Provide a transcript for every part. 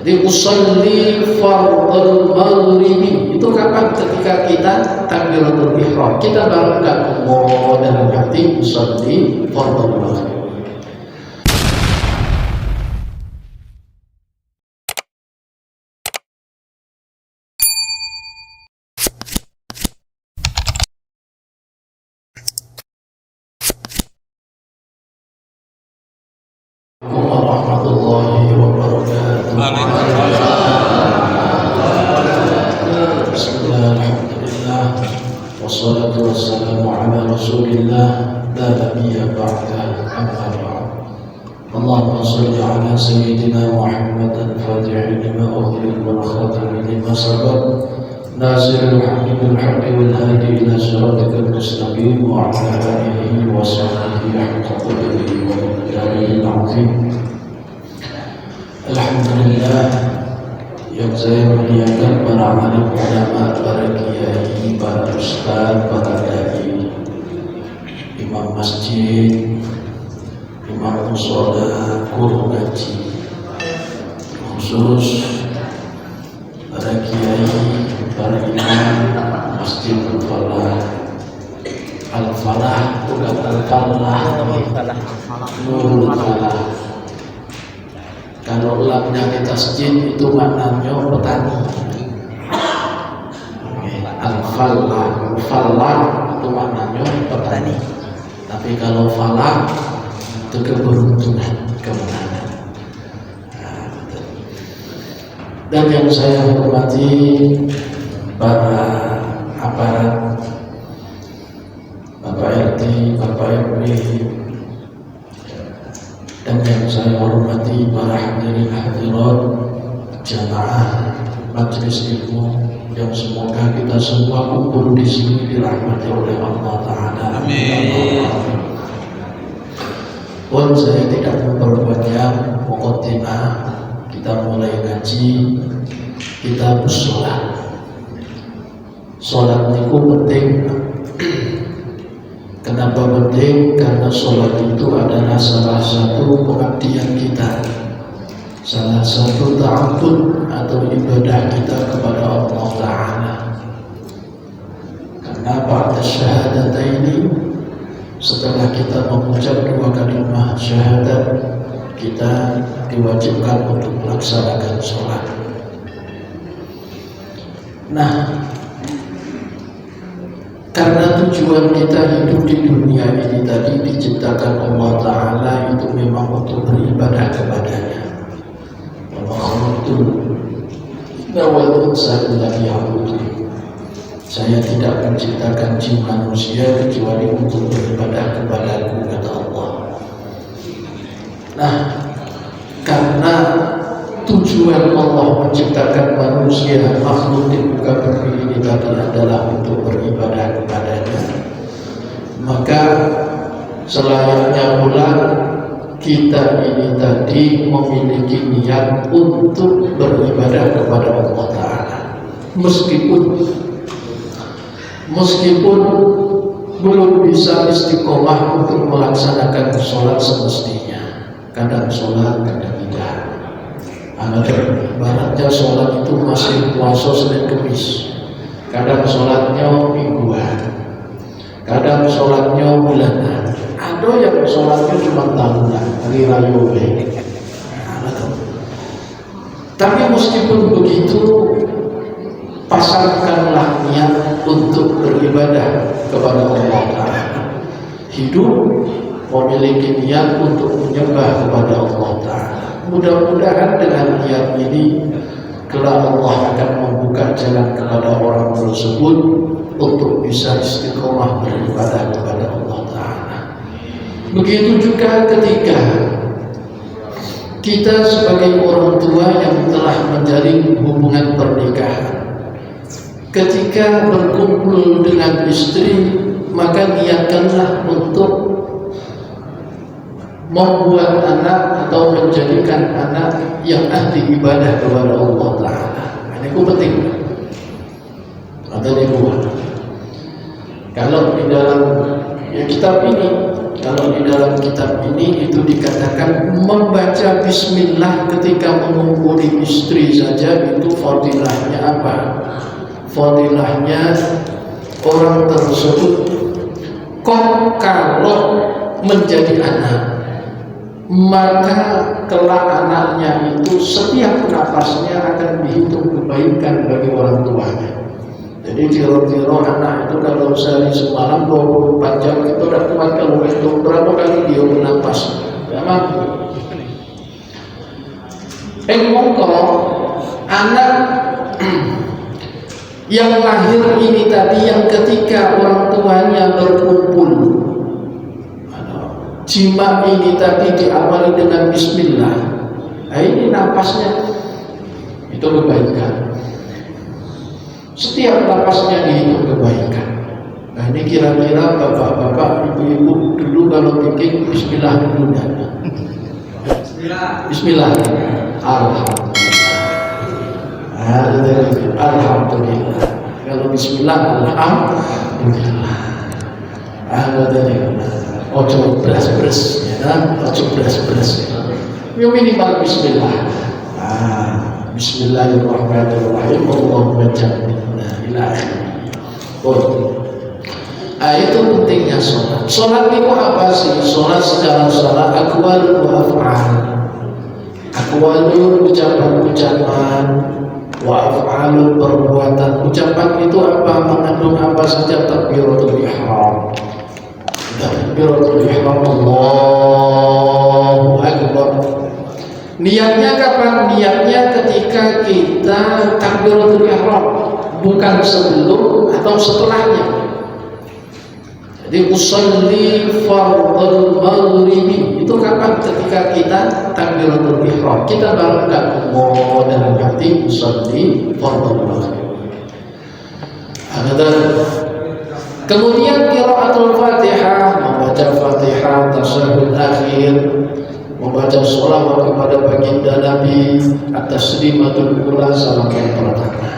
Di usolli fardhu maghribi itu kapan? Ketika kita takbiratul ihram, kita barengkan Allah dalam hati usolli fardhu maghribi. Warahmatullahi wabarakatuh. Bismillah, alhamdulillah, wassalatu wassalamu ala rasulillah, la nabiyya ba'da, amma ba'd. Allahumma salli ala sayyidina Muhammad al-Fatih lima ughliq wal khatim lima sabaq, nasirul haqqi bil haqqi wal hadi ila siratikal mustaqim wa ala alihi wa sahbihi haqqa qadrihi wa miqdarihi al-'azim. Alhamdulillah, yang saya muliakan para alim ulama, para kiai, para ustaz, para dai, imam masjid, imam mushola, guru ngaji, khusus para kiai, para imam masjid Al-Falah, Al-Falah bukan Al-Falah, Nurul Falah. Kalau lamnya di tasjid itu maknanya petani. Al-Falah, Falah itu maknanya petani. Tapi kalau falah itu keberuntungan, kemenangan. Dan yang saya hormati para aparat, Bapak RT, Bapak RW, dan yang saya hormati para hadirin hadirat jamaah majelis ilmu yang semoga kita semua kumpul di sini dirahmati oleh Allah Ta'ala. Amin. Pun saya tidak memperbanyak muqaddimah, kita mulai ngaji, kita bersolat. Solat itu penting. Kenapa penting? Karena sholat itu adalah salah satu pengabdian kita, salah satu ta'abbud atau ibadah kita kepada Allah Ta'ala. Karena pada syahadataini, setelah kita mengucap dua kalimat syahadat, kita diwajibkan untuk melaksanakan sholat. Nah, karena tujuan kita hidup di dunia ini tadi diciptakan Allah Ta'ala itu memang untuk beribadah kepadanya. Saya tidak menciptakan jin manusia kecuali untuk beribadah kepadaku, kata Allah. Nah, karena tujuan Allah menciptakan manusia, makhluk di muka bumi ini tadi adalah untuk beribadah kepadanya, maka selayaknya pula kita ini tadi memiliki niat untuk beribadah kepada Allah Ta'ala. Meskipun belum bisa istiqomah untuk melaksanakan sholat semestinya, kadang sholat, kadang tidak. Baratnya sholat itu masih puasa Senin Kemis, kadang sholatnya mingguan, kadang sholatnya bulanan, ada yang sholatnya cuma tahunan, hari raya. Tapi meskipun begitu, pasangkanlah niat untuk beribadah kepada Allah Ta'ala. Hidup memiliki niat untuk menyembah kepada Allah Ta'ala. Mudah-mudahan dengan niat ini kelak Allah akan membuka jalan kepada orang tersebut untuk bisa istiqomah beribadah kepada Allah Ta'ala. Begitu juga ketika kita sebagai orang tua yang telah menjalin hubungan pernikahan, ketika berkumpul dengan istri, maka niatkanlah untuk membuat anak atau menjadikan anak yang ahli ibadah kepada Allah Ta'ala. Ini penting. Ada di luar. Kalau di dalam kitab ini Kalau di dalam kitab ini itu dikatakan membaca bismillah ketika mengumpuli istri saja itu fadilahnya apa? Fadilahnya orang tersebut kok kalau menjadi anak, maka kelak anaknya itu setiap napasnya akan dihitung kebaikan bagi orang tuanya. Jadi kira-kira anak itu kalau sehari semalam 24 jam itu udah kuat kalau hitung berapa kali dia bernapas. Ya mampu. Mongko anak yang lahir ini tadi yang ketika orang tuanya berkumpul, jima ini tadi diawali dengan bismillah. Nah, ini napasnya itu kebaikan. Setiap napasnya dihitung kebaikan. Nah, ini kira-kira bapak-bapak, ibu-ibu dulu kalau bikin bismillah dulu ya. Bismillah. Alhamdulillah. Kalau bismillah, alhamdulillah. Alhamdulillah. Ojo beras-beras, ya, ojo beras-beras. Ya minimal bismillah. Bismillahirrahmanirrahim. Allahumma jannibna ila akhirih. Itu pentingnya sholat. Sholat itu apa sih? Sholat secara sholat aqwalun wa af'al. Aqwalun ucapan-ucapan, wa af'alun perbuatan. Ucapan itu apa? Mengandung apa saja? Takbiratul ihram. Takbiratul ihram, Allahu akbar. Niatnya kapan? Niatnya ketika kita takbiratul ihram, bukan sebelum atau setelahnya. Jadi usolli fardhul maghribi itu kapan? Ketika kita takbiratul ihram, kita barengkan Allah dalam hati usolli fardhul maghribi. Kemudian qiraatul Fatihah, membaca Fatihah, tasyahud akhir, membaca sholawat kepada baginda Nabi, at-taslimatul ula, salam yang pertama.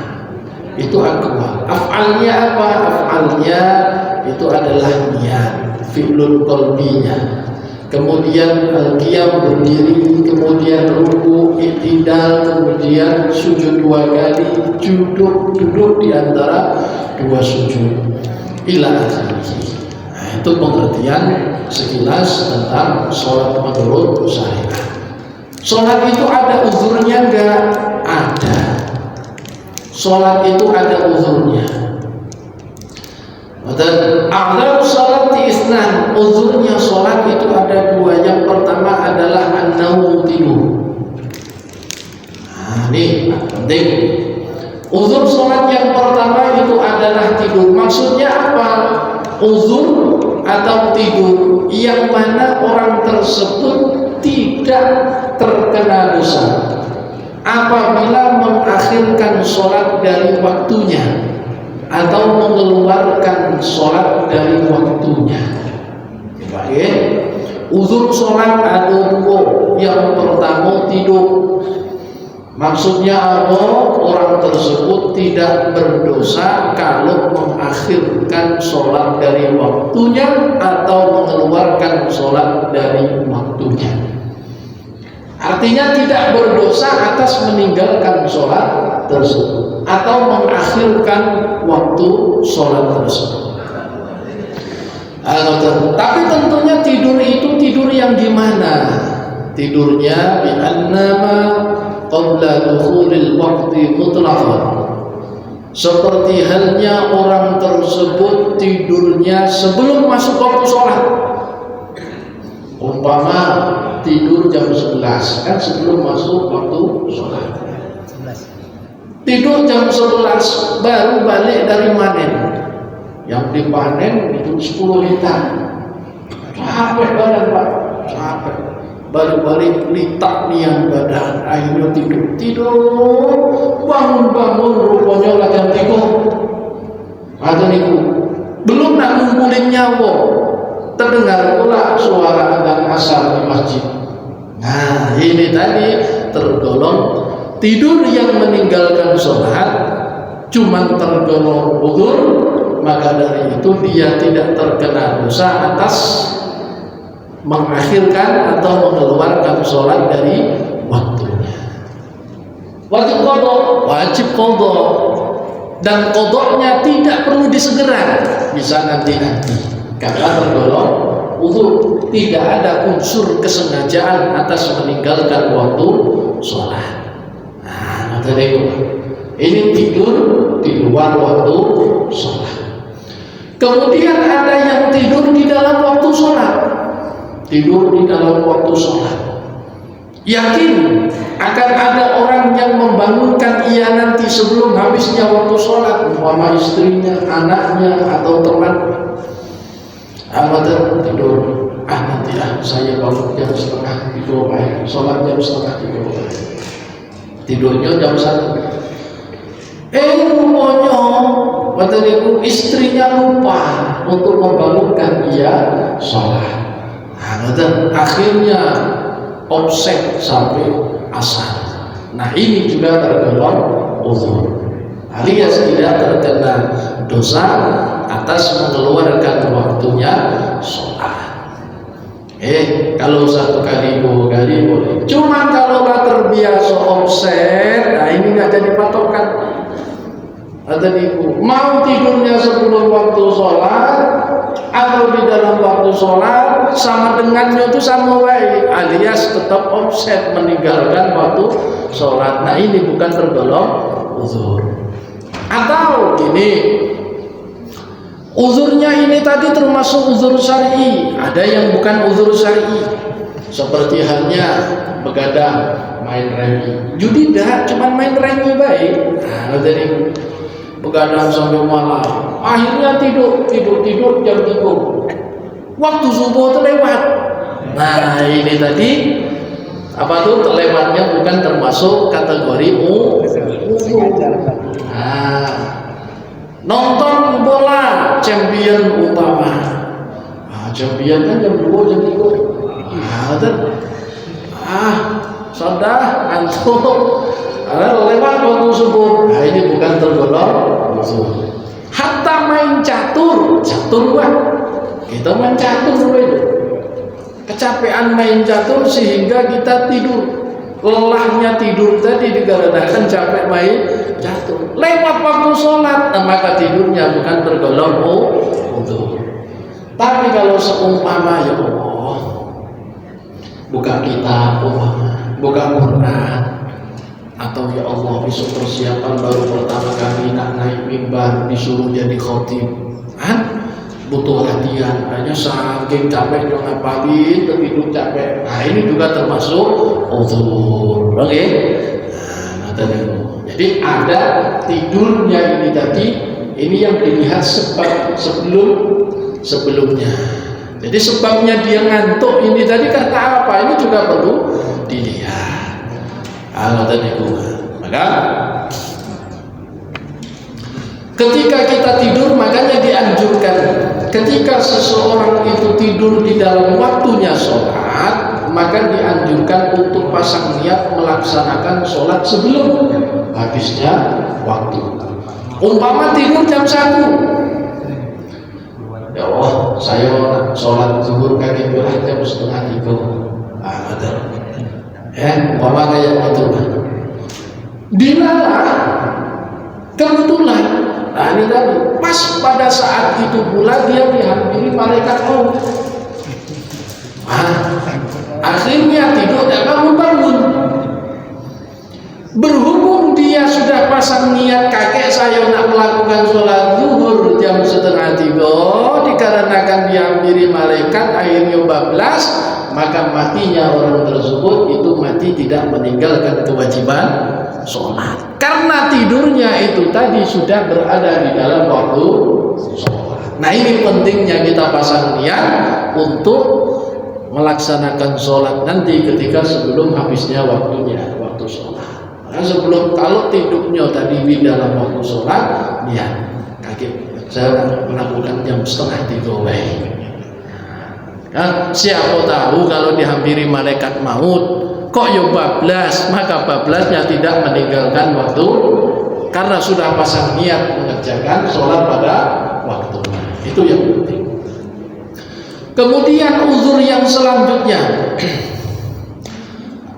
Itu aqwal. Af'alnya apa? Af'alnya itu adalah niat, fi'lun qalbinya. Kemudian al-qiyam berdiri, kemudian ruku, i'tidal, kemudian sujud 2 kali, duduk di antara 2 sujud. Ila akhirih. Nah, itu pengertian sekilas tentang sholat menurut syariat. Sholat itu ada uzurnya enggak? Ada. Sholat itu ada uzurnya. Dan a'dzar sholat isnan, uzurnya sholat itu ada 2. Yang pertama adalah an-naum, tidur. Nah, ini penting. Uzur sholat yang pertama itu adalah tidur. Maksudnya apa? Uzur atau tidur yang mana orang tersebut tidak terkena dosa apabila mengakhirkan sholat dari waktunya atau mengeluarkan sholat dari waktunya. Baik. Uzur sholat ada 2. Yang pertama tidur. Maksudnya apa? Orang tersebut tidak berdosa kalau mengakhirkan sholat dari waktunya atau mengeluarkan sholat dari waktunya. Artinya tidak berdosa atas meninggalkan sholat tersebut atau mengakhirkan waktu sholat tersebut. Tapi tentunya tidur itu tidur yang gimana? Tidurnya bi'annama qabla dukhulil waqti mutlaqan. Seperti halnya orang tersebut tidurnya sebelum masuk waktu sholat. Umpama tidur jam 11, kan sebelum masuk waktu sholat. Tidur jam 11 baru balik dari manen. Yang dipanen itu 10 hektar. Capek badan Pak, capek. Balik-balik litak nih yang badan, akhirnya tidur, bangun rupanya lah jam 3. Ada niku, belum nak ngumpulin nyawa, terdengar pula suara adzan asar di masjid. Nah, ini tadi tergolong tidur yang meninggalkan sholat, cuman tergolong uzur, maka dari itu dia tidak terkena dosa atas mengakhirkan atau mengeluarkan sholat dari waktunya. Wajib qadha, wajib qadha, dan qadhanya tidak perlu disegera, bisa nanti-nanti karena tergolong uzur, tidak ada unsur kesengajaan atas meninggalkan waktu sholat. Nah, ini tidur di luar waktu sholat. Kemudian ada yang tidur di dalam waktu sholat. Tidur di dalam waktu sholat. Yakin akan ada orang yang membangunkan ia nanti sebelum habisnya waktu sholat, umpama istrinya, anaknya, atau teman. Amatir tidur. Nanti saya bangun jam 2:30, sholat jam 2:30. Tidurnya jam 1. Rupanya waktu istrinya lupa untuk membangunkan ia sholat. Akhirnya offset sampai asar. Nah, ini juga tergolong uzur, alias tidak terkena dosa atas mengeluarkan waktunya sholat. Kalau 1 kali 2 kali boleh. Cuma kalau terbiasa offset, nah ini nggak jadi patokan. Mau tidurnya sebelum waktu sholat atau di dalam waktu sholat, sama dengannya itu sama baik, alias tetap offset meninggalkan waktu sholat. Nah, ini bukan tergolong uzur. Atau gini, uzurnya ini tadi termasuk uzur syar'i, ada yang bukan uzur syar'i, seperti halnya begadang, main remi. Judi dah, cuma main remi baik. Nah, jadi begadang sampai malam, akhirnya tidur jam 3, waktu subuh terlewat. Nah, ini tadi terlewatnya bukan termasuk kategori nonton bola champion umpama, champion kan jam 2 jam 3, sudah antum lewat waktu subuh. Nah, ini bukan tergolong uzur. Hatta main catur wah, kita main catur itu kecapean main catur sehingga kita tidur. Lelahnya tidur tadi dikarenakan capek main catur, lewat waktu sholat, maka tidurnya bukan tergolong uzur. Tapi kalau seumpama ya Allah, buka kitab, buka Quran, atau ya Allah besok persiapan baru pertama kali nak naik mimbar disuruh jadi khotib, butuh latihan, hanya saking capeknya ngapalin tertidur capek. Nah, ini juga termasuk uzur. Oke? Nah, jadi ada tidurnya ini tadi, ini yang dilihat sebab sebelumnya. Jadi sebabnya dia ngantuk ini tadi karena apa? Ini juga perlu dilihat. Maka ketika kita tidur, makanya dianjurkan ketika seseorang itu tidur di dalam waktunya sholat, maka dianjurkan untuk pasang niat melaksanakan sholat sebelum habisnya waktu. Umpama tidur jam 1, ya Allah, saya sholat zuhur kaki belah jam 2:30. Umpama kayak gitu, dilalah kebetulan. Nah, ini tadi pas pada saat itu pula dia dihampiri malaikat maut. Akhirnya tidur dan bangun. Berhubung dia sudah pasang niat, kakek saya nak melakukan sholat zuhur jam 2:30, dikarenakan dihampiri malaikat akhirnya bablas, maka matinya orang tersebut itu mati tidak meninggalkan kewajiban sholat, karena tidurnya itu tadi sudah berada di dalam waktu sholat. Nah, ini pentingnya kita pasang niat untuk melaksanakan sholat nanti ketika sebelum habisnya waktu sholat. Nah, sebelum, kalau tidurnya tadi di dalam waktu sholat, niat kakek saya melakukan jam 2:30. Siapa tahu kalau dihampiri malaikat maut kok ya bablas, maka bablasnya tidak meninggalkan waktu karena sudah pasang niat mengerjakan sholat pada waktunya. Itu yang penting. Kemudian uzur yang selanjutnya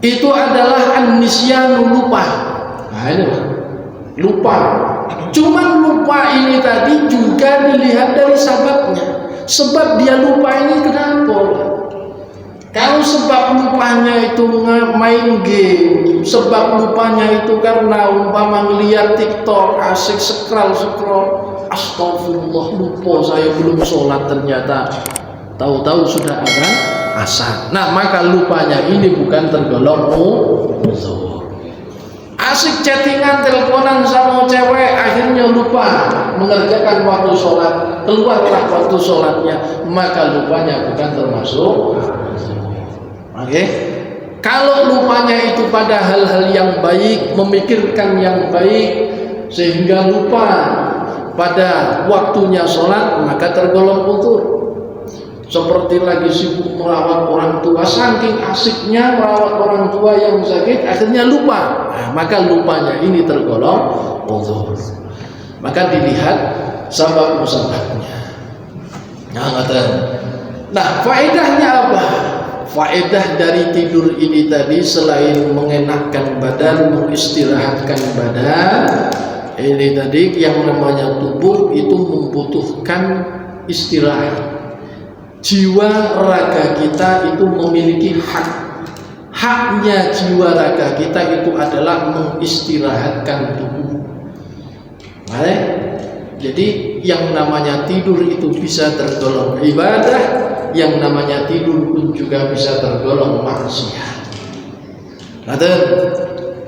itu adalah an-nisyanu, lupa. Nah ini lupa. Cuman lupa ini tadi juga dilihat dari sebabnya. Sebab dia lupa ini kenapa? Kalau sebab lupanya itu main game, sebab lupanya itu karena umpama ngeliat TikTok, asik scroll, astagfirullah, lupa saya belum sholat ternyata. Tahu-tahu sudah ada asar. Nah, maka lupanya ini bukan tergolong uzur. Asik chattingan, teleponan sama cewek, akhirnya lupa mengerjakan waktu sholat, keluarlah waktu sholatnya, maka lupanya bukan termasuk. Oke. Kalau lupanya itu pada hal-hal yang baik, memikirkan yang baik sehingga lupa pada waktunya sholat, maka tergolong uzur. Seperti lagi sibuk merawat orang tua, saking asiknya merawat orang tua yang sakit, akhirnya lupa. Nah, maka lupanya ini tergolong uzur. Maka dilihat sebab-musababnya. Nah, faedahnya apa? Faedah dari tidur ini tadi selain mengenakkan badan, mengistirahatkan badan, ini tadi yang namanya tubuh itu membutuhkan istirahat. Jiwa raga kita itu memiliki hak. Haknya jiwa raga kita itu adalah mengistirahatkan tubuh. Jadi yang namanya tidur itu bisa tergolong ibadah, yang namanya tidur pun juga bisa tergolong maksiat.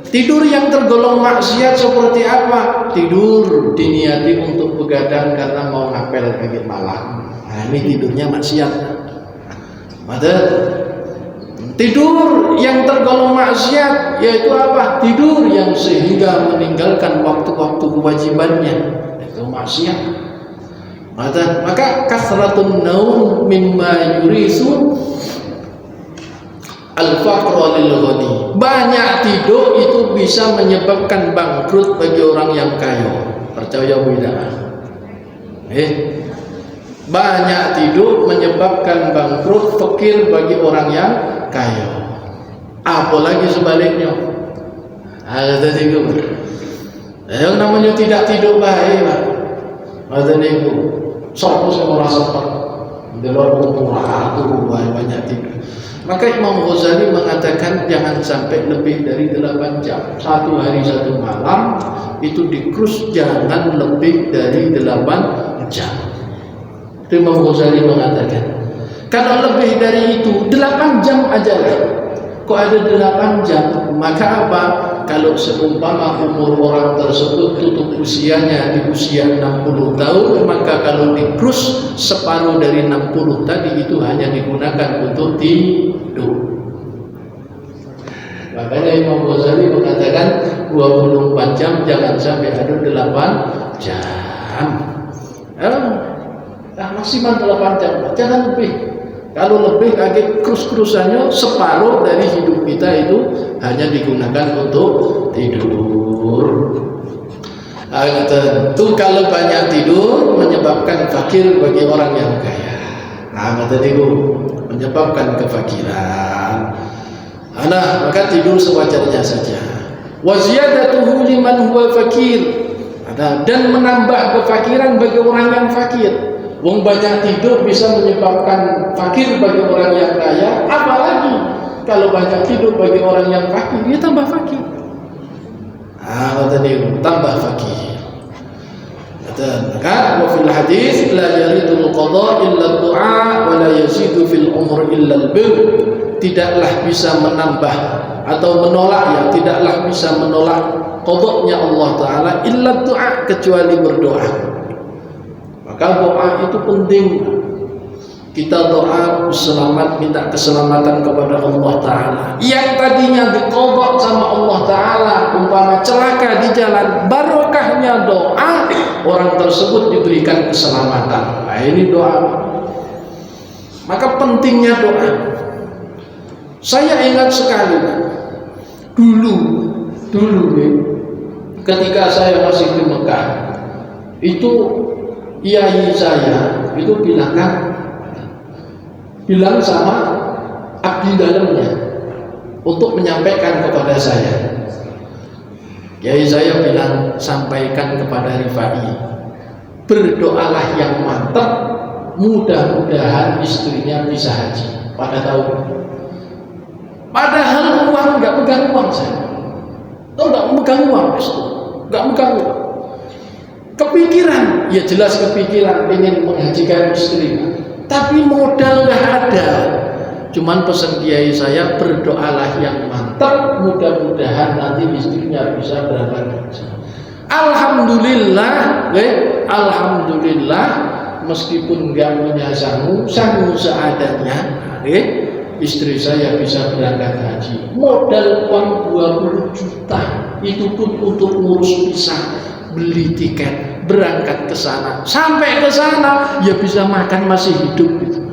Tidur yang tergolong maksiat seperti apa? Tidur diniati untuk begadang karena mau ngapel pagi malam. Nah, ini tidurnya maksiat. Tidur yang tergolong maksiat yaitu apa? Tidur yang sehingga meninggalkan waktu-waktu kewajibannya, itu maksiat. Maka kasratun naum mimma yurisu al-faqra lil ghani. Banyak tidur itu bisa menyebabkan bangkrut bagi orang yang kaya. Percaya tidak? Banyak tidur menyebabkan bangkrut, fakir bagi orang yang kaya. Apalagi sebaliknya. Ada tidur. Yang namanya tidak tidur baik, Pak. Ada niku. Sopo sing ora sempat delok murah tuh banyak tidur. Maka Imam Ghazali mengatakan jangan sampai lebih dari 8 jam. Satu hari satu malam itu dikrus jangan lebih dari 8 jam. Imam Ghazali mengatakan kalau lebih dari itu 8 jam aja lah. Kok ada 8 jam? Maka apa? Kalau seumpama umur orang tersebut tutup usianya di usia 60 tahun, maka kalau dikrus separuh dari 60 tadi itu hanya digunakan untuk tidur. Makanya Imam Ghazali mengatakan 24 jam jangan sampai ada 8 jam. Maksimal 8 jam, jangan lebih. Kalau lebih lagi krus-krusannya separuh dari hidup kita itu hanya digunakan untuk tidur. Tentu kalau banyak tidur menyebabkan fakir bagi orang yang kaya. Menyebabkan kefakiran. Maka tidur sewajarnya saja. Wa ziyadatuhu liman huwa fakir. Dan menambah kefakiran bagi orang yang fakir. Wong banyak tidur bisa menyebabkan fakir bagi orang yang kaya, apalagi kalau banyak tidur bagi orang yang fakir, dia tambah fakir. Tambah fakir. Maka wa fil hadis la yaridul qada illa du'a wa la yazidu fil umur illa al-bir. Tidaklah bisa menambah atau menolak, tidaklah bisa menolak qadanya Allah Ta'ala illa du'a, kecuali berdoa. Maka doa itu penting. Kita doa selamat, minta keselamatan kepada Allah Ta'ala. Yang tadinya diqadha sama Allah Ta'ala, umpama celaka di jalan, barokahnya doa, orang tersebut diberikan keselamatan. Nah, ini doa. Maka pentingnya doa. Saya ingat sekali, dulu ketika saya masih di Mekah, itu Kiai saya itu bilang bilang sama abdi dalamnya untuk menyampaikan kepada saya. Kiai saya bilang, sampaikan kepada Rifai, berdoalah yang mantap, mudah-mudahan istrinya bisa haji pada tahun ini. Padahal uang nggak megang uang saya, nggak megang uang, nggak megang uang. Kepikiran, ya jelas kepikiran ingin menghajikan istri, tapi modal nggak ada. Cuman pesan kiai saya, berdoalah yang mantap, mudah-mudahan nanti istrinya bisa berangkat haji. Alhamdulillah, alhamdulillah, meskipun nggak punya sangu seadanya, istri saya bisa berangkat haji. Modal uang 20 juta, itu pun untuk ngurus visa, beli tiket, berangkat ke sana. Sampai ke sana, ya bisa makan masih hidup gitu.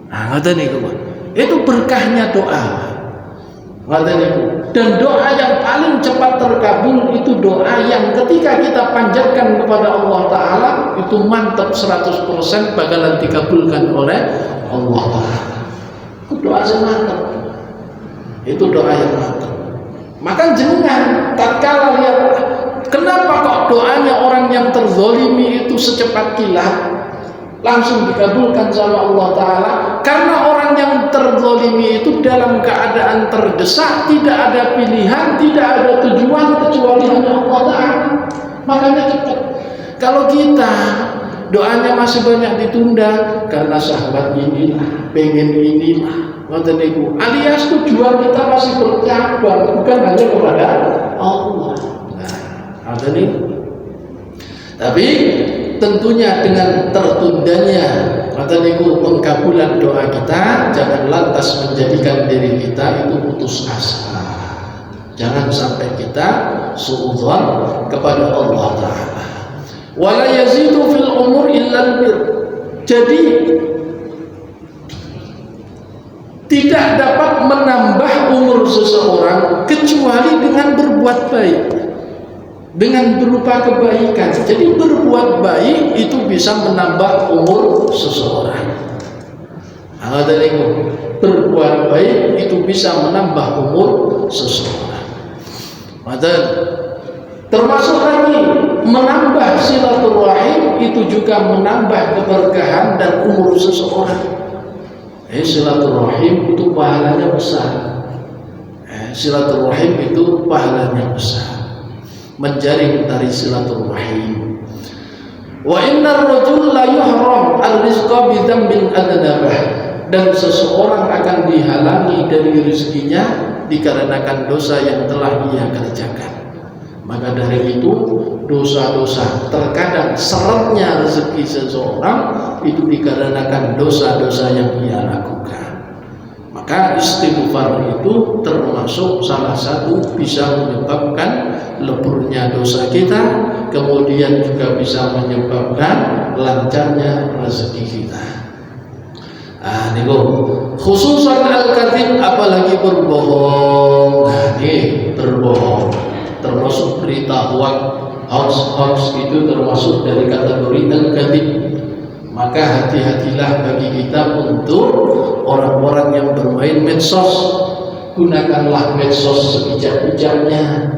Nah, ngoten niku, Pak. Itu berkahnya doa. Dan doa yang paling cepat terkabul itu doa yang ketika kita panjatkan kepada Allah Ta'ala itu mantap 100% bakalan dikabulkan oleh Allah Ta'ala. Itu doa yang mantap. Itu doa yang mantap. Maka jenengan tatkala lihat kenapa kok doanya orang yang terzolimi itu secepat kilat langsung dikabulkan sama Allah Ta'ala? Karena orang yang terzolimi itu dalam keadaan terdesak, tidak ada pilihan, tidak ada tujuan kecuali hanya Allah Ta'ala. Makanya cepat. Kalau kita doanya masih banyak ditunda karena sahabat inilah, pengen inilah, alias tujuan kita masih bercabang, bukan hanya kepada Allah. Nah, tapi tentunya dengan tertundanya pengkabulan doa kita, jangan lantas menjadikan diri kita itu putus asa. Jangan sampai kita suudzon kepada Allah Ta'ala. Wala yazidu fil umur illa bir. Jadi tidak dapat menambah umur seseorang kecuali dengan berbuat baik, dengan berupa kebaikan. Jadi berbuat baik itu bisa menambah umur seseorang. Berbuat baik itu bisa menambah umur seseorang. Termasuk lagi menambah silaturahim itu juga menambah keberkahan dan umur seseorang. Silaturahim itu pahalanya besar. Silaturahim itu pahalanya besar. Menjaring tali silaturahim. Wa innar rajul la yuhram ar-rizqa bi dzambin adnabah, dan seseorang akan dihalangi dari rezekinya dikarenakan dosa yang telah ia kerjakan. Maka dari itu dosa-dosa, terkadang seretnya rezeki seseorang itu dikarenakan dosa-dosa yang ia lakukan. Maka istighfar itu termasuk salah satu bisa menyebabkan leburnya dosa kita, kemudian juga bisa menyebabkan lancarnya rezeki kita. Khususan al-kadzib, apalagi berbohong. Berbohong termasuk berita hoax itu termasuk dari kategori al-kadzib. Maka hati-hatilah bagi kita untuk orang-orang yang bermain medsos. Gunakanlah medsos sebijak-bijaknya.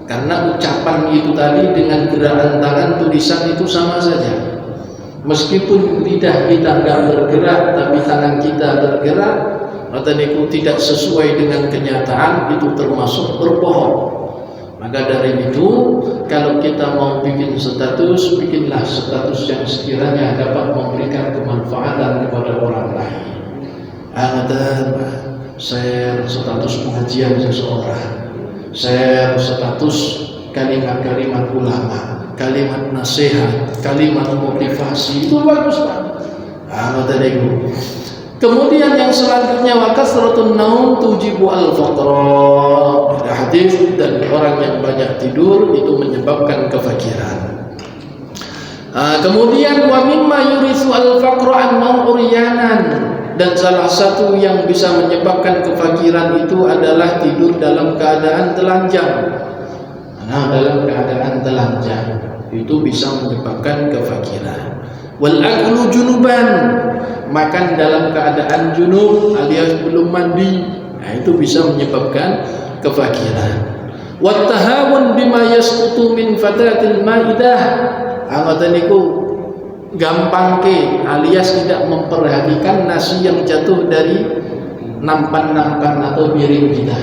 Karena ucapan itu tadi dengan gerakan tangan, tulisan itu sama saja. Meskipun lidah kita nggak bergerak, tapi tangan kita bergerak, itu tidak sesuai dengan kenyataan, itu termasuk berbohong. Maka dari itu, kalau kita mau bikin status, bikinlah status yang sekiranya dapat memberikan kemanfaatan kepada orang lain. Share status pengajian seseorang, share status kalimat-kalimat ulama, kalimat nasihat, kalimat motivasi, itu bagus banget. Kemudian yang selanjutnya, wa kasratun naum tujibu al-faqra. Ada hadis, dan orang yang banyak tidur itu menyebabkan kefakiran. Kemudian wa mimma yurisu al-faqra an-naum uryanan, dan salah satu yang bisa menyebabkan kefakiran itu adalah tidur dalam keadaan telanjang. Dalam keadaan telanjang itu bisa menyebabkan kefakiran. Wal aklu junuban, makan dalam keadaan junub alias belum mandi, nah, itu bisa menyebabkan kefakiran. Wat tahawun bima yasqutu min fatatil maidah, angoten niku gampangke alias tidak memperhatikan nasi yang jatuh dari nampan-nampan atau piring kita.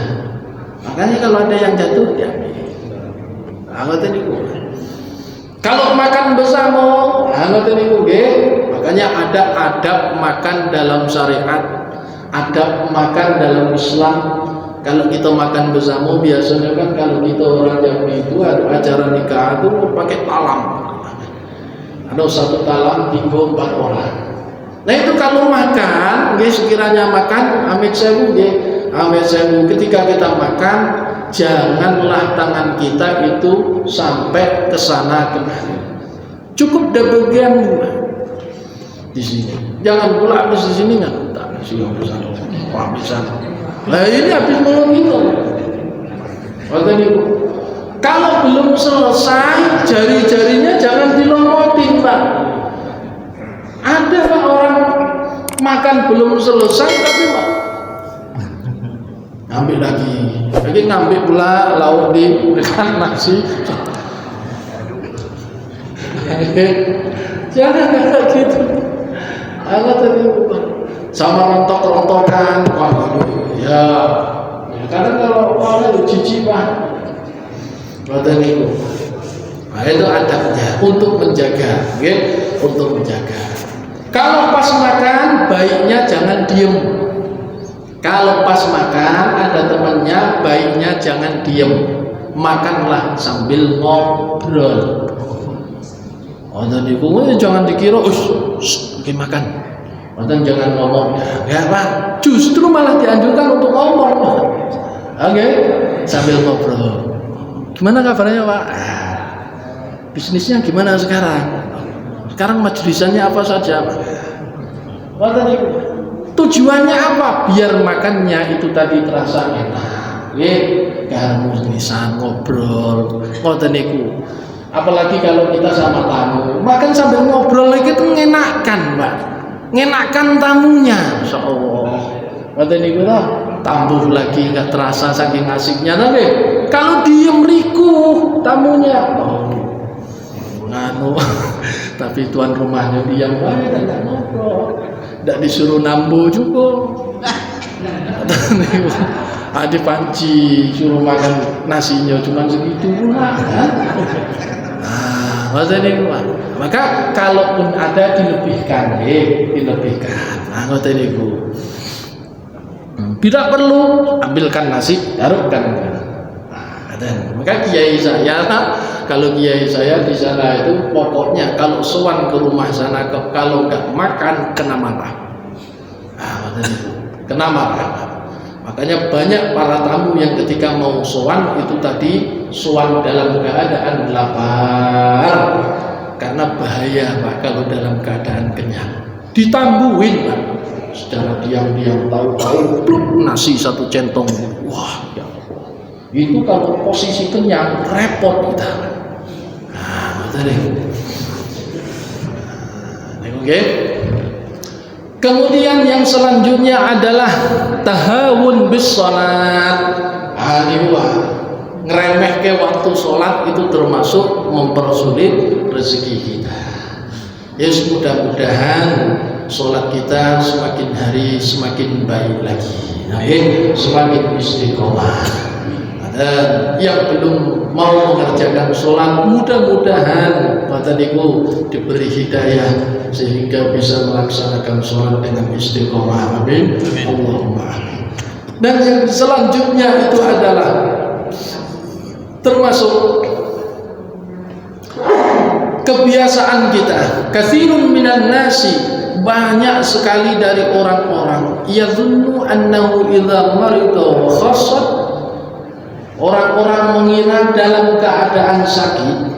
Makanya kalau ada yang jatuh diambil. Angoten niku. Kalau makan bersama, angoten niku nggih. Makanya ada adab makan dalam syariat, adab makan dalam Islam. Kalau kita makan bersama, biasanya kan kalau kita orang Yahudi itu ada acara nikah itu pakai talam. Ada satu talam 3-4 orang. Nah itu kalau makan, nggih sekiranya makan amit sewu nggih, amit sewu ketika kita makan janganlah tangan kita itu sampai ke sana kemari. Cukup di bagian di sini. Jangan pula habis di sini nggak tak sih habisan. Nah ini habis malam itu. Kalau belum selesai jari-jarinya jangan dilomotin, Pak. Ada Pak orang makan belum selesai tapi Pak ambil lagi ngambil pula lauk diberikan nasi. Jangan kayak gitu. Allah tadi sama rontok-rontokan, ya. Karena kalau orang jijik Pak, itu. Nah itu adabnya untuk menjaga, okay? Untuk menjaga. Kalau pas makan baiknya jangan diem. Kalau pas makan ada temannya, baiknya jangan diem, makanlah sambil ngobrol. Tadi jangan dikira, makan. Jangan ngomong. Ya Pak, justru malah dianjurkan untuk ngomong. Oke, sambil ngobrol. Gimana kabarnya Pak? Bisnisnya gimana sekarang? Sekarang majelisannya apa saja Pak? Tujuannya apa? Biar makannya itu tadi terasa enak. Garmunisan ngobrol, ngoten niku. Apalagi kalau kita sama tamu, makan sambil ngobrol lagi itu ngenakan, Mbak. Ngenakan tamunya, insyaallah. Ngoten niku lah, tambah lagi enggak terasa saking asiknya nanti. Kalau diem rikuh tamunya. Tapi tuan rumahnya diam banget enggak ngobrol. Tidak disuruh nambu juga. Ada panci suruh makan nasinya cuma segitu pula. Maka kalaupun ada dilebihkan, dilebihkan. Tidak perlu ambilkan nasi, taruhkan. Maka kiai saya, kalau kiai saya di sana itu pokoknya kalau sowan ke rumah sana kalau nggak makan kena marah. Kena marah. Makanya banyak para tamu yang ketika mau sowan itu tadi sowan dalam keadaan lapar, karena bahaya Pak kalau dalam keadaan kenyang. Ditambuhin Pak, secara diam-diam tahu-tahu nasi satu centong. Wah ya Allah, itu kalau posisi kenyang repot kita. Oke. Kemudian yang selanjutnya adalah tahawun bis salat. Ngeremeh ke waktu sholat itu termasuk mempersulit rezeki kita. Yes, mudah-mudahan sholat kita semakin hari semakin baik lagi. Semakin istiqomah. Dan yang belum mau mengerjakan sholat, mudah-mudahan mataniku diberi hidayah sehingga bisa melaksanakan sholat dengan istiqomah. Amin. Allahumma amin. Dan yang selanjutnya itu adalah termasuk kebiasaan kita. Katsirun minan nasi, banyak sekali dari orang-orang yadhunnu annahu idza marida wa khassat. Orang-orang mengira dalam keadaan sakit,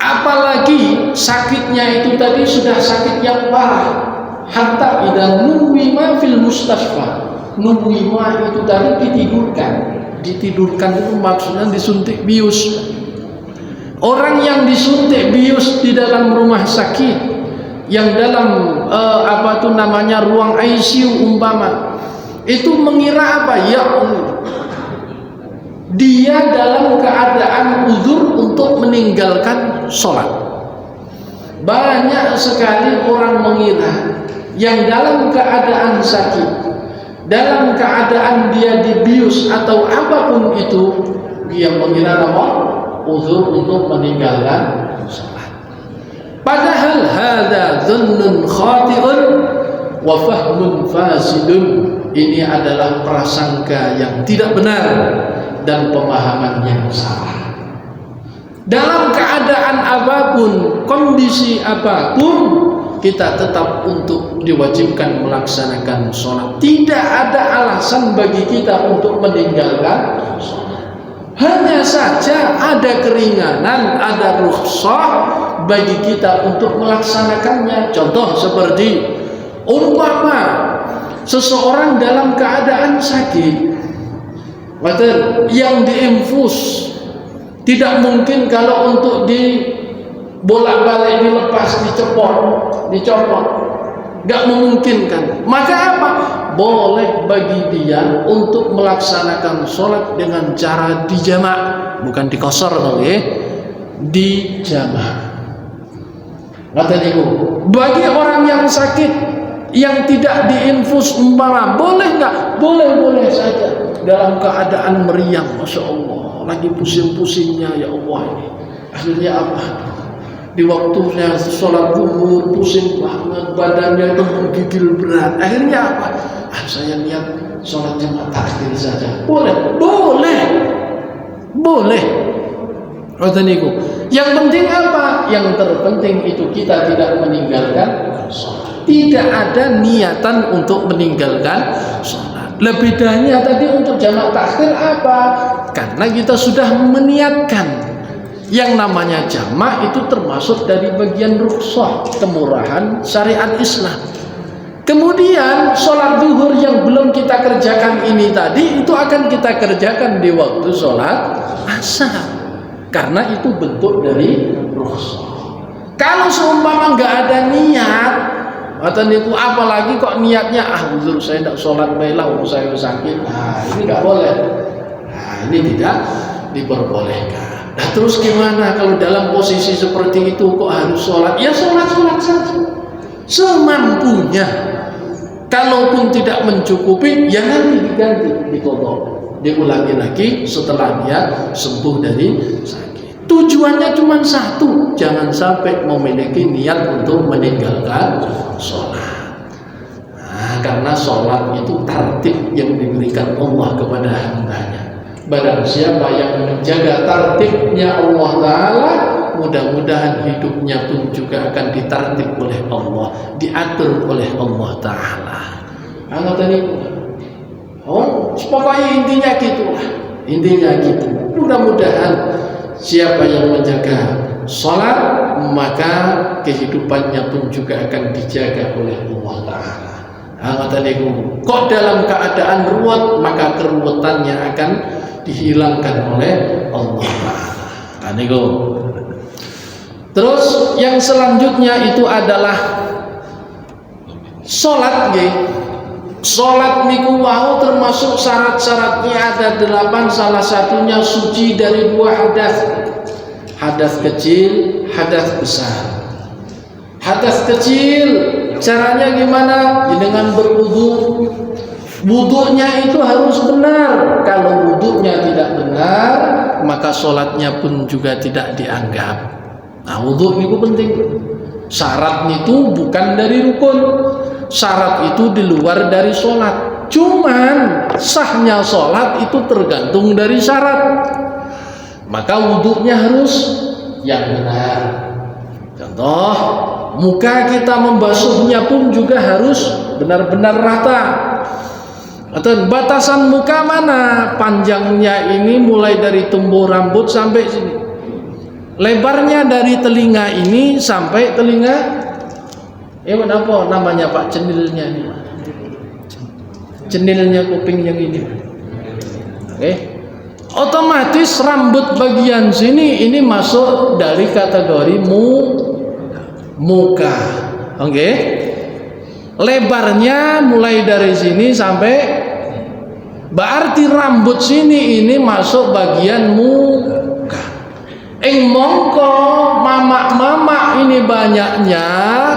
apalagi sakitnya itu tadi sudah sakit yang parah, hatta idza nuwima fil mustasfa. Nuwima itu tadi ditidurkan itu maksudnya disuntik bius. Orang yang disuntik bius di dalam rumah sakit, yang dalam ruang ICU umpama, itu mengira apa? Ya dia dalam keadaan uzur untuk meninggalkan sholat. Banyak sekali orang mengira yang dalam keadaan sakit, dalam keadaan dia dibius atau apapun itu, dia mengira apa? Uzur untuk meninggalkan sholat. Padahal hadza dzannun khati'un wa fahmun fasidun. Ini adalah prasangka yang tidak benar dan pemahaman yang salah. Dalam keadaan apapun, kondisi apapun, kita tetap untuk diwajibkan melaksanakan sholat. Tidak ada alasan bagi kita untuk meninggalkan sholat. Hanya saja ada keringanan, ada rukhsah bagi kita untuk melaksanakannya. Contoh seperti umpama seseorang dalam keadaan sakit, yang diinfus, tidak mungkin kalau untuk dibolak-balik, dilepas, dicopot, nggak memungkinkan. Maka apa? Boleh bagi dia untuk melaksanakan sholat dengan cara dijamak, bukan dikosor, dijamak. Bagi orang yang sakit, yang tidak diinfus umpama, boleh nggak? Boleh saja. Dalam keadaan meriang, masya Allah, lagi pusing-pusingnya, ya Allah ini. Akhirnya apa? Di waktunya sholat zuhur, pusing banget, badannya itu menggigil berat. Akhirnya apa? Saya lihat sholat jamaah takhir saja. Boleh. Yang penting apa? Yang terpenting itu kita tidak meninggalkan sholat. Tidak ada niatan untuk meninggalkan sholat. Bedanya tadi untuk jamaah takhir apa? Karena kita sudah meniatkan. Yang namanya jamaah itu termasuk dari bagian rukhsah, kemurahan syariat Islam. Kemudian sholat zuhur yang belum kita kerjakan ini tadi, itu akan kita kerjakan di waktu sholat asar, karena itu bentuk dari rukhsah. Kalau seumpama nggak ada niat, atau niku apalagi kok niatnya uzur saya tidak sholat baiklah, saya sakit, ini nggak boleh. Ini tidak diperbolehkan. Nah terus gimana kalau dalam posisi seperti itu kok harus sholat? Ya sholat saja semampunya. Kalaupun tidak mencukupi, ya nanti diganti, diqadha, diulangi lagi setelah dia sembuh dari sakit. Tujuannya cuma satu, jangan sampai memiliki niat untuk meninggalkan sholat. Karena sholat itu tertib yang diberikan Allah kepada hambanya. Barang siapa yang menjaga tertibnya Allah Ta'ala, mudah-mudahan hidupnya pun juga akan ditertib oleh Allah, diatur oleh Allah Ta'ala. Pokoknya intinya gitu. Mudah-mudahan siapa yang menjaga sholat, maka kehidupannya pun juga akan dijaga oleh Allah Ta'ala. Kok dalam keadaan ruwet, maka keruwetannya akan dihilangkan oleh Allah Ta'ala. Terus yang selanjutnya itu adalah sholat. Sholat niku wau termasuk syarat-syaratnya ada 8, salah satunya suci dari 2 hadas. Hadas kecil, hadas besar. Hadas kecil caranya gimana? Dengan berwudu. Wudunya itu harus benar. Kalau wudunya tidak benar, maka sholatnya pun juga tidak dianggap. Nah, wudu itu penting. Syarat itu bukan dari rukun. Syarat itu di luar dari sholat. Cuman sahnya sholat itu tergantung dari syarat. Maka wudunya harus yang benar. Contoh, muka kita membasuhnya pun juga harus benar-benar rata. Atau batasan muka mana? Panjangnya ini mulai dari tumbuh rambut sampai sini. Lebarnya dari telinga ini sampai telinga. Apa namanya Pak cenilnya ini? Cenilnya kuping yang ini. otomatis rambut bagian sini ini masuk dari kategori muka. Oke. Lebarnya mulai dari sini sampai, berarti rambut sini ini masuk bagian muka. Mongko mama ini banyaknya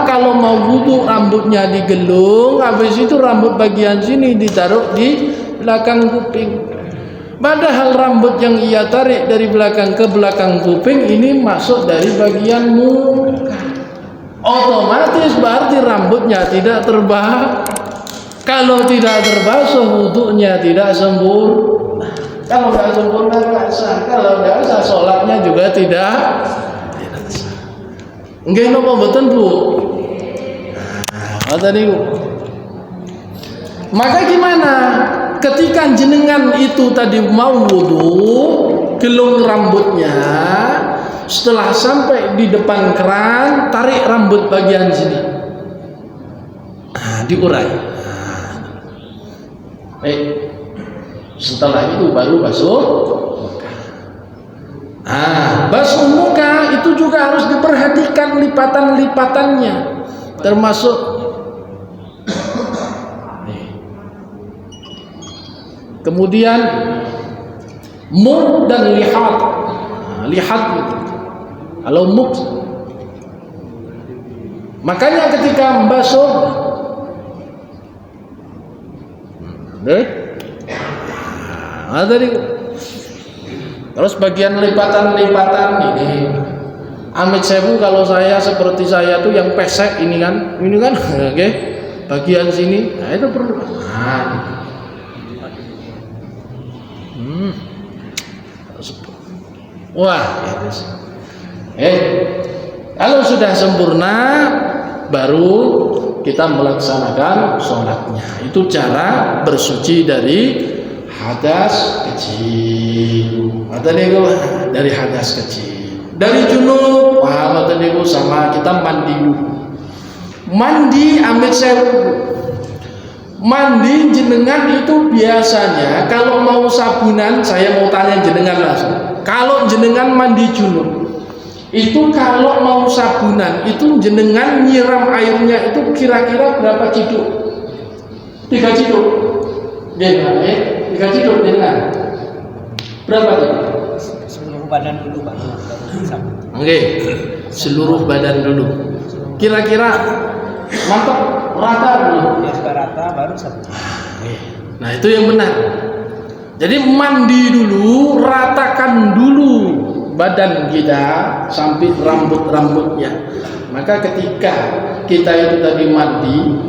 kalau mau wudu rambutnya digelung, habis itu rambut bagian sini ditaruh di belakang kuping. Padahal rambut yang ia tarik dari belakang ke belakang kuping ini masuk dari bagian muka. Otomatis berarti rambutnya tidak terbahas. Kalau tidak terbasuh wudunya tidak sempurna. Kalau tidak sempurna tidak sah. Kalau tidak sah sholatnya juga tidak sah. Nggih napa mboten Bu? Nah, tadi maka gimana? Ketika jenengan itu tadi mau wudu, gelung rambutnya, setelah sampai di depan keran, tarik rambut bagian sini. Diurai. Setelah itu baru basuh muka. Basuh muka itu juga harus diperhatikan lipatan-lipatannya, termasuk kemudian muk dan lihat. Lihat itu kalau muk, makanya ketika membasuh tadi terus bagian lipatan-lipatan ini amit sewu, kalau saya seperti saya tuh yang pesek ini kan oke, bagian sini itu perlu wah kalau sudah sempurna baru kita melaksanakan sholatnya. Itu cara bersuci dari hadas kecil. Dari hadas kecil. Dari junub, sama kita mandi dulu. Mandi ambil sewu. Mandi jenengan itu biasanya kalau mau sabunan, saya mau tanya jenengan langsung. Kalau jenengan mandi junub, itu kalau mau sabunan itu jenengan nyiram airnya itu kira-kira berapa ciduk? 3 ciduk. 3 ciduk jenengan. Berapa tuh? Seluruh badan dulu Pak. Oke. Seluruh badan dulu. Kira-kira mantap rata dulu. Ya sudah rata baru satu. Nah, itu yang benar. Jadi mandi dulu, ratakan dulu badan kita sampai rambut-rambutnya. Maka ketika kita itu tadi mandi,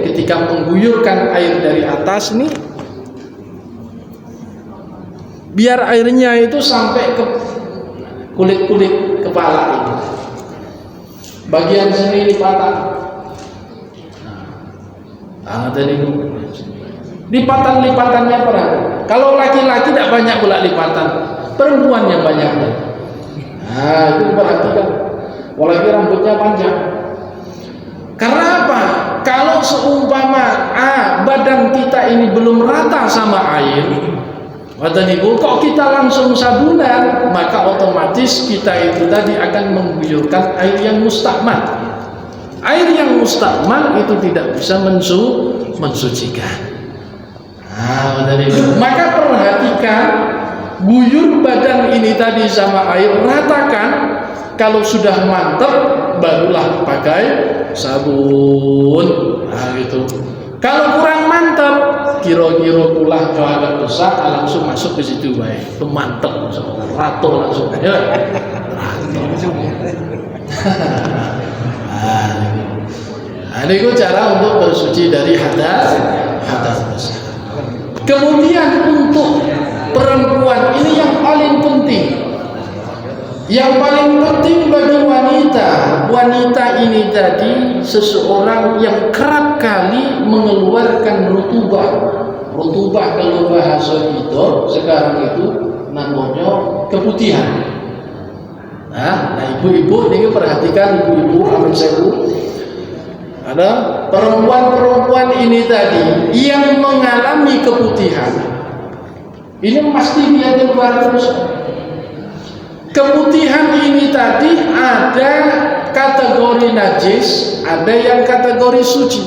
ketika mengguyurkan air dari atas nih, biar airnya itu sampai ke kulit-kulit kepala ini. Bagian sini lipatan. Tadi lipatan-lipatannya perhatikan. Kalau laki-laki tidak banyak pula lipatan, perempuan yang banyak. Itu perhatikan. Apalagi rambutnya panjang. Karena apa? Kalau seumpama badan kita ini belum rata sama air, kok kita langsung sabunan, maka otomatis kita itu tadi akan mengguyurkan air yang mustakmal. Air yang mustakmal itu tidak bisa mensucikan. Maka perhatikan, guyur badan ini tadi sama air, ratakan. Kalau sudah mantap barulah pakai sabun. Gitu. Kalau kurang mantap, kira-kira pula kalau agak besar langsung masuk ke situ baik. Itu mantap, rato langsung. Ini cara untuk bersuci dari hadas besar. Kemudian untuk perempuan ini yang paling penting. Yang paling penting bagi wanita ini tadi seseorang yang kerap kali mengeluarkan rutubah kalau bahasa itu sekarang itu namanya keputihan. Nah ibu-ibu ini perhatikan, ibu-ibu amin sewu. Ada perempuan ini tadi yang mengalami keputihan. Ini pasti dia bagus. Keputihan ini tadi ada kategori najis, ada yang kategori suci.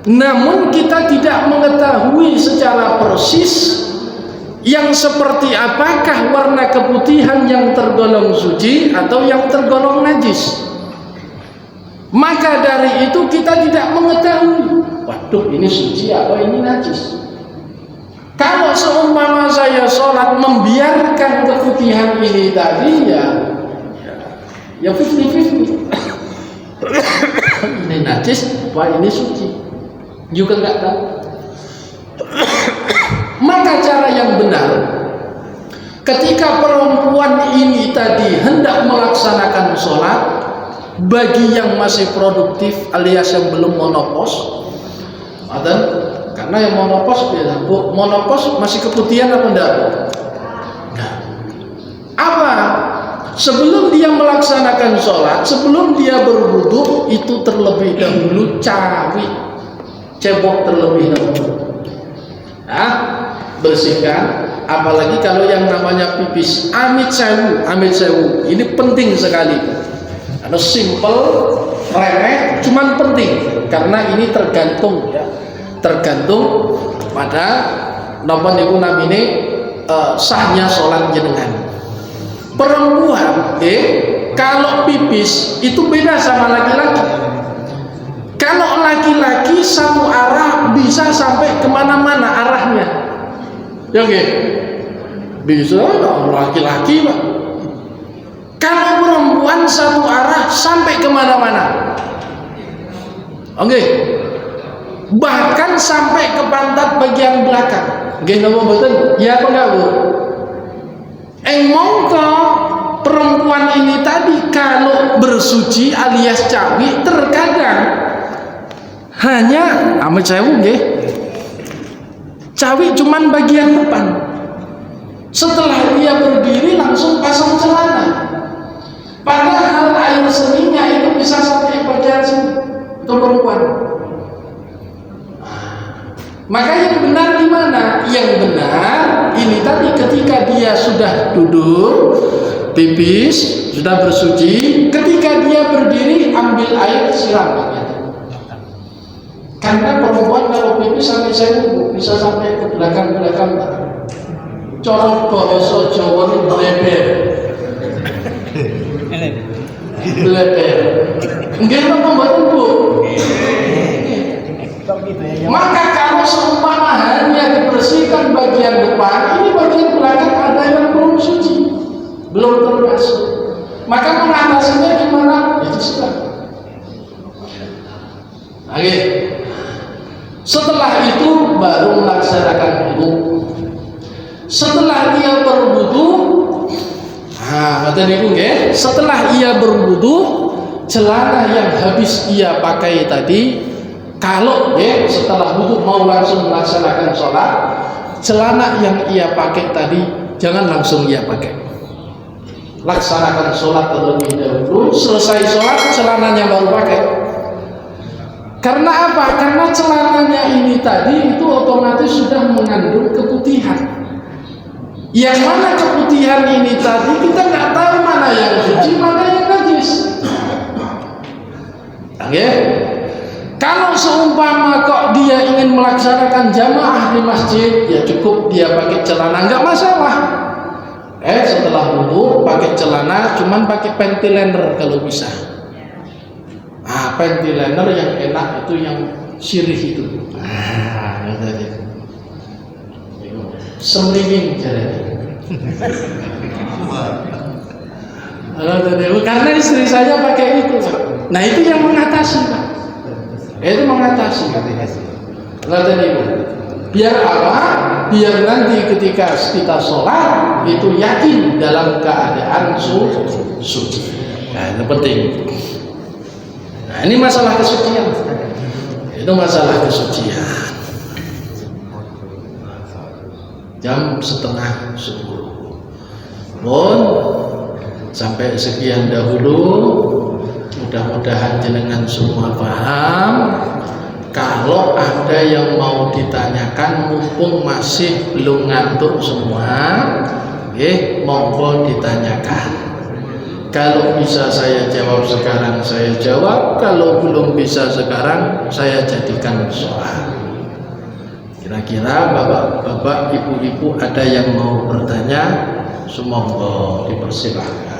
Namun kita tidak mengetahui secara persis yang seperti apakah warna keputihan yang tergolong suci atau yang tergolong najis. Maka dari itu kita tidak mengetahui, waduh ini suci atau ini najis. Kalau seumpama saya sholat membiarkan keputihan ini tadi ya 50-50. Ini najis, wah ini suci, juga nggak tahu. Maka cara yang benar, ketika perempuan ini tadi hendak melaksanakan sholat, bagi yang masih produktif alias yang belum monopos, karena yang monopos beda. Monopos masih keputihan apa enggak? Apa? Sebelum dia melaksanakan sholat, sebelum dia berwudu, itu terlebih dahulu cawik, cebok terlebih dahulu. Nah, bersihkan. Apalagi kalau yang namanya pipis, amit sewu, ini penting sekali. Karena simple, remeh, cuman penting karena ini tergantung pada napa niku namine sahnya sholat jenengan. Perempuan kalau pipis itu beda sama laki-laki. Kalau laki-laki satu arah bisa sampai kemana-mana arahnya, ya bisa laki-laki Pak. Kalau perempuan satu arah sampai kemana-mana, bahkan sampai ke pantat bagian belakang. Nama betul? Ya apa enggak Bu? Mongko perempuan ini tadi kalau bersuci alias cawi terkadang hanya amit sewu cawi cuman bagian depan. Setelah dia berdiri langsung pasang celana. Padahal air seninya itu bisa sampai bagian sini untuk perempuan. Maka yang benar di mana? Yang benar ini tadi ketika dia sudah duduk, pipis, sudah bersuci, ketika dia berdiri ambil air siram. Karena perempuan kalau pipis sampai sewu bisa sampai ke belakang-belakang. Corok bahasa Jawa ini bleber. Nggih napa mboten Bu? Maka kalau seumpama hanya dibersihkan bagian depan, ini bagian belakang ada yang belum suci, belum terbasuh. Maka mengatasinya gimana? Itu sudah. Oke. Setelah itu baru melaksanakan wudu. Setelah dia berwudu, setelah ia berwudu, celana yang habis ia pakai tadi, kalau setelah wudu mau langsung melaksanakan sholat, celana yang ia pakai tadi jangan langsung ia pakai. Laksanakan sholat terlebih dahulu, selesai sholat celananya baru pakai. Karena apa? Karena celananya ini tadi itu otomatis sudah mengandung keputihan. Yang mana keputihan ini tadi kita nggak tahu mana yang suci, mana yang najis. Kalau seumpama kok dia ingin melaksanakan jamaah di masjid, ya cukup dia pakai celana, nggak masalah. Setelah wudu pakai celana, cuman pakai panty liner kalau bisa. Panty liner yang enak itu yang sirih itu. Semlinging caranya. Karena istri saya pakai itu. Nah itu yang mengatasi Pak. Itu mengatasi. Biar apa? Biar nanti ketika kita sholat itu yakin dalam keadaan suci. Nah itu penting. Nah ini masalah kesucian. Itu masalah kesucian. Jam 9:30. Bon, sampai sekian dahulu. Mudah-mudahan jenengan semua paham. Kalau ada yang mau ditanyakan, mumpung masih belum ngantuk semua, monggo ditanyakan. Kalau bisa saya jawab sekarang, saya jawab. Kalau belum bisa sekarang, saya jadikan soal. Kira-kira bapak-bapak, ibu-ibu ada yang mau bertanya? Semoga dipersilahkan.